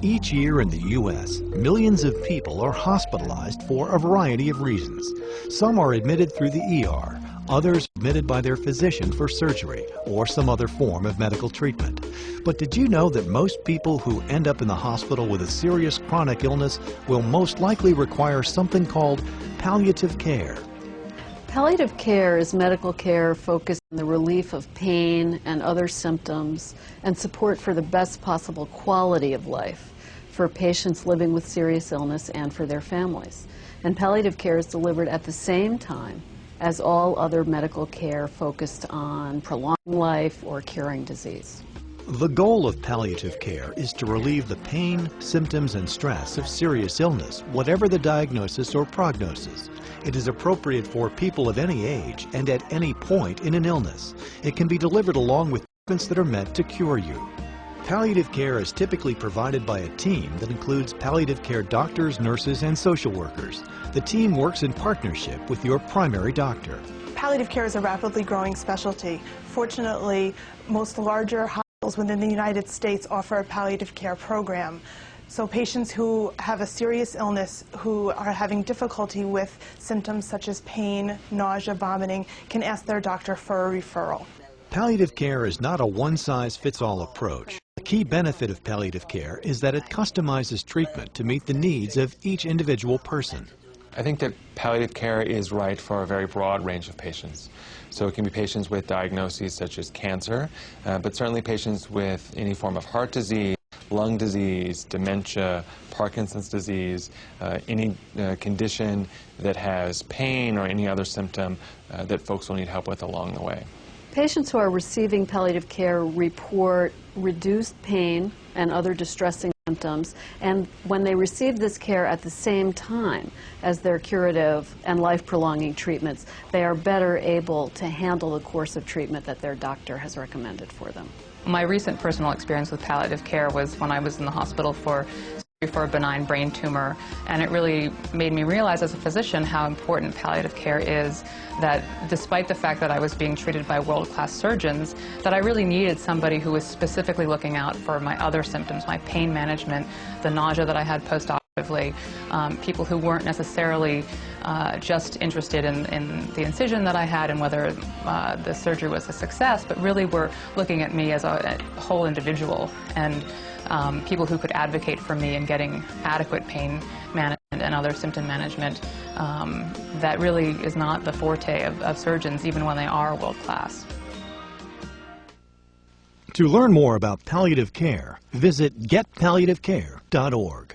Each year in the U.S., millions of people are hospitalized for a variety of reasons. Some are admitted through the ER, others admitted by their physician for surgery or some other form of medical treatment. But did you know that most people who end up in the hospital with a serious chronic illness will most likely require something called palliative care? Palliative care is medical care focused on the relief of pain and other symptoms and support for the best possible quality of life for patients living with serious illness and for their families. And palliative care is delivered at the same time as all other medical care focused on prolonging life or curing disease. The goal of palliative care is to relieve the pain, symptoms, and stress of serious illness, whatever the diagnosis or prognosis. It is appropriate for people of any age and at any point in an illness. It can be delivered along with treatments that are meant to cure you. Palliative care is typically provided by a team that includes palliative care doctors, nurses, and social workers. The team works in partnership with your primary doctor. Palliative care is a rapidly growing specialty. Fortunately, most larger hospitals within the United States offer a palliative care program. So patients who have a serious illness, who are having difficulty with symptoms such as pain, nausea, vomiting, can ask their doctor for a referral. Palliative care is not a one-size-fits-all approach. The key benefit of palliative care is that it customizes treatment to meet the needs of each individual person. I think that palliative care is right for a very broad range of patients. So it can be patients with diagnoses such as cancer, but certainly patients with any form of heart disease, lung disease, dementia, Parkinson's disease, any condition that has pain or any other symptom that folks will need help with along the way. Patients who are receiving palliative care report reduced pain and other distressing symptoms, and when they receive this care at the same time as their curative and life-prolonging treatments, they are better able to handle the course of treatment that their doctor has recommended for them. My recent personal experience with palliative care was when I was in the hospital for a benign brain tumor, and it really made me realize as a physician how important palliative care is, that despite the fact that I was being treated by world-class surgeons, that I really needed somebody who was specifically looking out for my other symptoms, my pain management, the nausea that I had post-operatively, people who weren't necessarily just interested in the incision that I had and whether the surgery was a success, but really were looking at me as a whole individual, and people who could advocate for me in getting adequate pain management and other symptom management. That really is not the forte of surgeons, even when they are world-class. To learn more about palliative care, visit getpalliativecare.org.